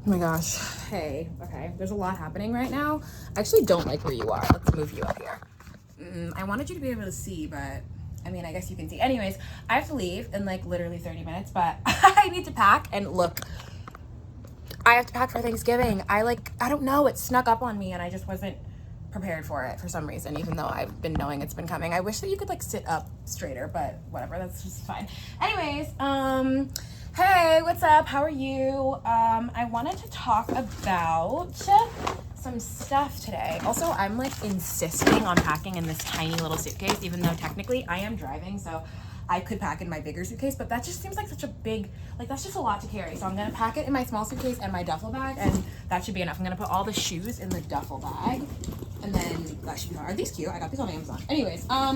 Oh my gosh. Hey, okay. There's a lot happening right now. I actually don't like where you are. Let's move you up here. I wanted you to be able to see, but I mean, I guess you can see. Anyways, I have to leave in like literally 30 minutes, but I need to pack. And look, I have to pack for Thanksgiving. I don't know. It snuck up on me and I just wasn't prepared for it for some reason, even though I've been knowing it's been coming. I wish that you could like sit up straighter, but whatever. That's just fine. Anyways, hey, what's up? How are you? I wanted to talk about some stuff today. Also, I'm like insisting on packing in this tiny little suitcase, even though technically I am driving, so I could pack in my bigger suitcase, but that just seems like such a big, like that's just a lot to carry. So I'm gonna pack it in my small suitcase and my duffel bag, and that should be enough. I'm gonna put all the shoes in the duffel bag, and then that should be fine. Are these cute? I got these on Amazon. Anyways, I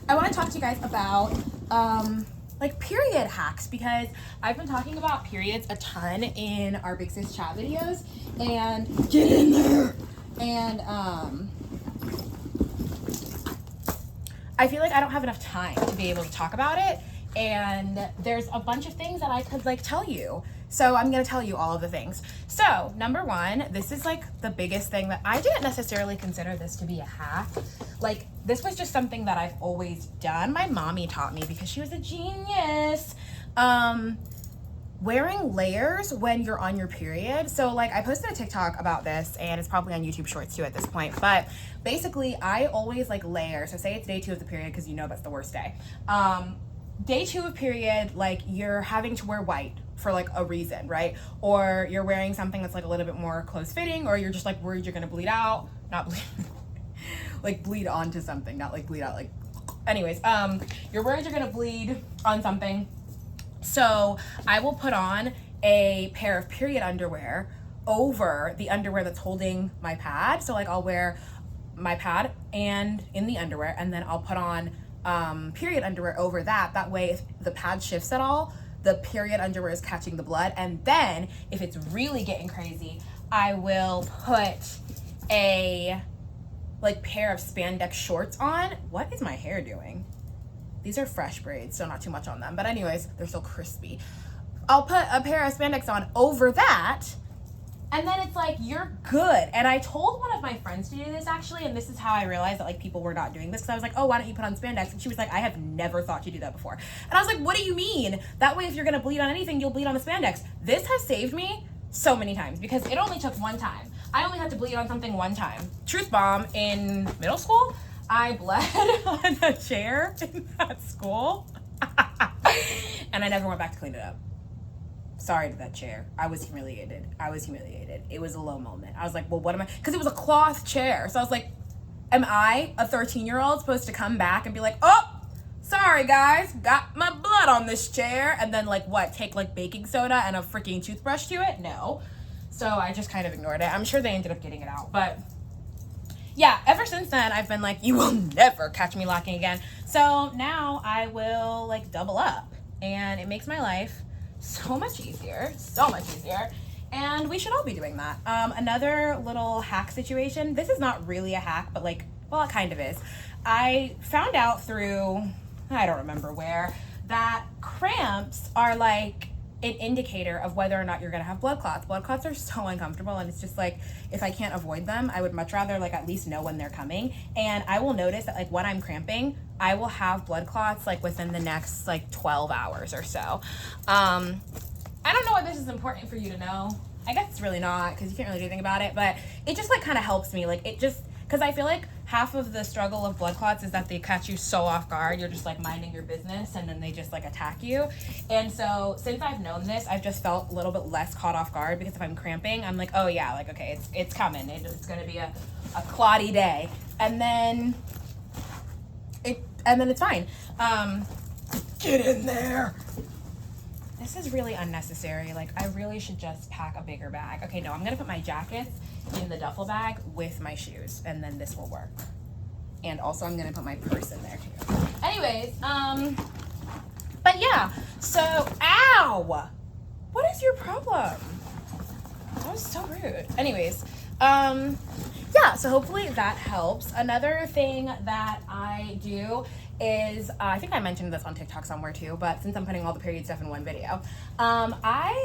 wanna talk to you guys about, like period hacks, because I've been talking about periods a ton in our Big Sis chat videos, and get in there. And I feel like I don't have enough time to be able to talk about it, and there's a bunch of things that I could like tell you. So I'm gonna tell you all of the things. So number one, this is like the biggest thing that I didn't necessarily consider this to be a hack. Like this was just something that I've always done. My mommy taught me because she was a genius. Wearing layers when you're on your period. So like I posted a TikTok about this, and it's probably on YouTube Shorts too at this point, but basically I always like layer. So say it's day 2 of the period, because you know that's the worst day. Day 2 of period, like you're having to wear white for like a reason, right? Or you're wearing something that's like a little bit more close fitting, or you're just like worried you're gonna bleed out. Not bleed like bleed onto something, not like bleed out, like anyways, you're worried you're gonna bleed on something. So I will put on a pair of period underwear over the underwear that's holding my pad. So like I'll wear my pad and in the underwear, and then I'll put on period underwear over that. That way if the pad shifts at all, the period underwear is catching the blood. And then if it's really getting crazy, I will put a like pair of spandex shorts on. What is my hair doing? These are fresh braids, so not too much on them. But anyways, they're so crispy. I'll put a pair of spandex on over that, and then it's like, you're good. And I told one of my friends to do this actually, and this is how I realized that like people were not doing this, because I was like, oh, why don't you put on spandex? And she was like, I have never thought to do that before. And I was like, what do you mean? That way if you're gonna bleed on anything, you'll bleed on the spandex. This has saved me so many times, because it only took one time. I only had to bleed on something one time. Truth bomb, in middle school, I bled on a chair in that school and I never went back to clean it up. Sorry to that chair. I was humiliated. It was a low moment. I was like, well, what am I? Because it was a cloth chair. So I was like, am I, a 13-year-old, supposed to come back and be like, oh, sorry guys, got my blood on this chair, and then like what, take like baking soda and a freaking toothbrush to it? No. So I just kind of ignored it. I'm sure they ended up getting it out, but yeah, ever since then, I've been like, you will never catch me lacking again. So now I will like double up, and it makes my life so much easier, and we should all be doing that. Another little hack situation, this is not really a hack, but like, well, it kind of is. I found out through, I don't remember where, that cramps are like an indicator of whether or not you're gonna have blood clots. Blood clots are so uncomfortable, and it's just like, if I can't avoid them, I would much rather like at least know when they're coming. And I will notice that like when I'm cramping, I will have blood clots like within the next like 12 hours or so. I don't know if this is important for you to know. I guess it's really not, because you can't really do anything about it, but it just like kind of helps me. Like it just, because I feel like half of the struggle of blood clots is that they catch you so off guard. You're just like minding your business, and then they just like attack you. And so since I've known this, I've just felt a little bit less caught off guard, because if I'm cramping, I'm like, oh yeah, like, okay, it's coming. It's going to be a clotty day. And then it's fine. Get in there. This is really unnecessary. Like, I really should just pack a bigger bag. Okay, no, I'm gonna put my jackets in the duffel bag with my shoes, and then this will work. And also I'm gonna put my purse in there too. Anyways, but yeah, so, ow! What is your problem? That was so rude. Anyways, yeah, so hopefully that helps. Another thing that I do is, I think I mentioned this on TikTok somewhere too, but since I'm putting all the period stuff in one video,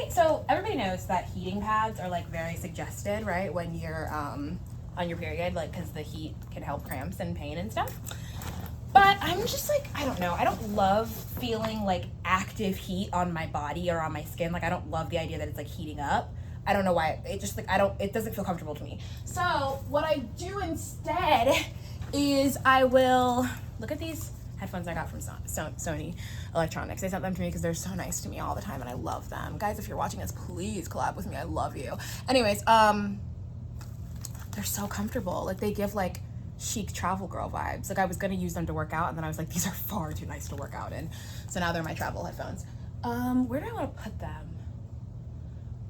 so everybody knows that heating pads are like very suggested, right? When you're on your period, like, cause the heat can help cramps and pain and stuff. But I'm just like, I don't know. I don't love feeling like active heat on my body or on my skin. Like, I don't love the idea that it's like heating up. I don't know why. It just like, it doesn't feel comfortable to me. So what I do instead is I will, look at these headphones I got from Sony Electronics. They sent them to me because they're so nice to me all the time and I love them. Guys, if you're watching this, please collab with me. I love you. Anyways, they're so comfortable. Like, they give like chic travel girl vibes. Like, I was gonna use them to work out and then I was like, these are far too nice to work out in. So now they're my travel headphones. Where do I want to put them?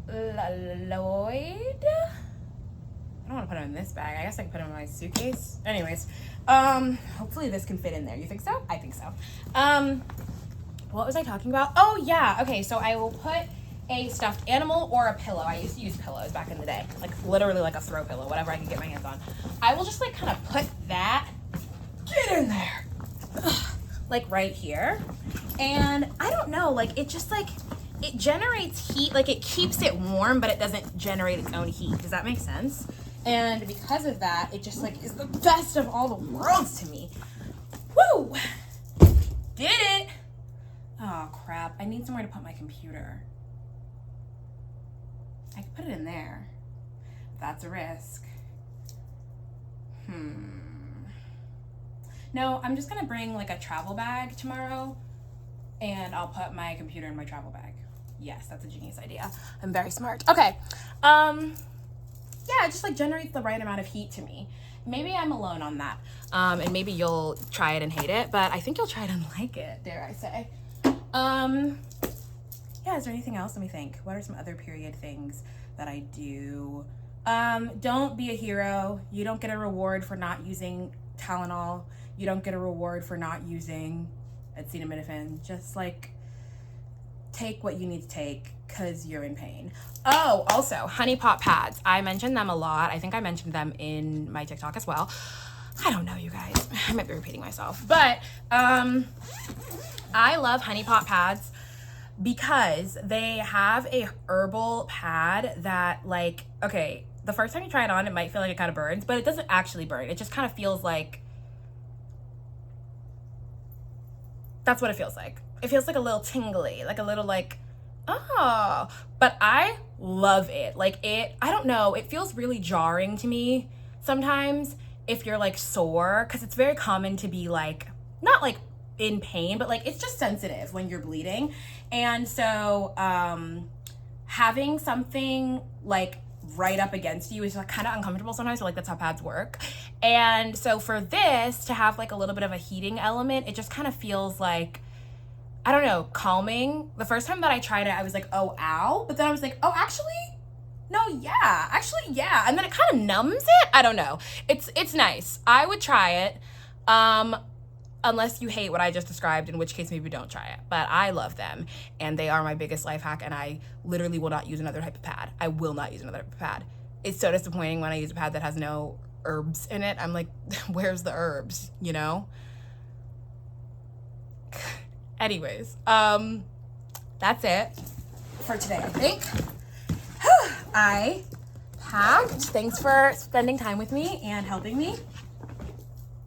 Lloyd? I don't want to put them in this bag. I guess I can put them in my suitcase. Anyways, hopefully this can fit in there. You think so? I think so. What was I talking about? Oh yeah, okay, so I will put a stuffed animal or a pillow. I used to use pillows back in the day, like literally like a throw pillow, whatever I can get my hands on. I will just like kind of put that, get in there, like right here. And I don't know, like it just like, it generates heat, like it keeps it warm, but it doesn't generate its own heat. Does that make sense? And because of that, it just like is the best of all the worlds to me. Woo! Did it! Oh crap, I need somewhere to put my computer. I could put it in there. That's a risk. No, I'm just gonna bring like a travel bag tomorrow and I'll put my computer in my travel bag. Yes, that's a genius idea. I'm very smart. Okay. Yeah, it just like generates the right amount of heat to me. Maybe I'm alone on that. And maybe you'll try it and hate it, but I think you'll try it and like it, dare I say. Yeah, is there anything else? Let me think. What are some other period things that I do? Don't be a hero. You don't get a reward for not using Tylenol. You don't get a reward for not using acetaminophen. Just like take what you need to take because you're in pain. Oh, also honey pot pads. I mentioned them a lot. I think I mentioned them in my TikTok as well. I don't know, you guys. I might be repeating myself, but I love honey pot pads because they have a herbal pad that like, okay, the first time you try it on, it might feel like it kind of burns, but it doesn't actually burn. It just kind of feels like, that's what it feels like. It feels like a little tingly, like a little like, oh, but I love it. Like it, I don't know, it feels really jarring to me sometimes if you're like sore, because it's very common to be like, not like in pain, but like it's just sensitive when you're bleeding. And so having something like right up against you is like kind of uncomfortable sometimes, so like that's how pads work. And so for this to have like a little bit of a heating element, it just kind of feels like, I don't know, calming. The first time that I tried it, I was like, oh, ow. But then I was like, oh, actually, no, yeah, actually, yeah. And then it kind of numbs it. I don't know. It's nice. I would try it. Unless you hate what I just described, in which case maybe don't try it. But I love them, and they are my biggest life hack, and I literally will not use another type of pad. I will not use another type of pad. It's so disappointing when I use a pad that has no herbs in it. I'm like, where's the herbs, you know? Anyways, that's it for today, I think. I packed. Thanks for spending time with me and helping me.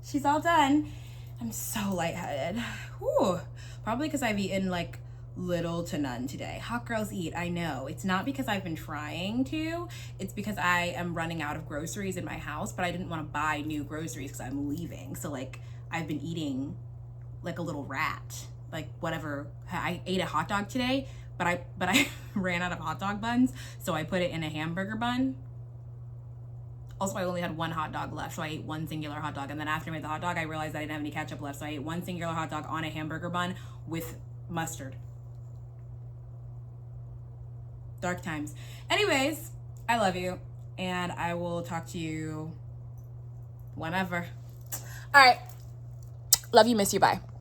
She's all done. I'm so lightheaded. Whew. Probably because I've eaten like little to none today. Hot girls eat, I know. It's not because I've been trying to. It's because I am running out of groceries in my house, but I didn't want to buy new groceries because I'm leaving. So like I've been eating like a little rat. Like whatever. I ate a hot dog today, but I ran out of hot dog buns, so I put it in a hamburger bun. Also, I only had one hot dog left, so I ate one singular hot dog. And then after I made the hot dog, I realized I didn't have any ketchup left, so I ate one singular hot dog on a hamburger bun with mustard. Dark times. Anyways, I love you, and I will talk to you whenever. All right. Love you, miss you, bye.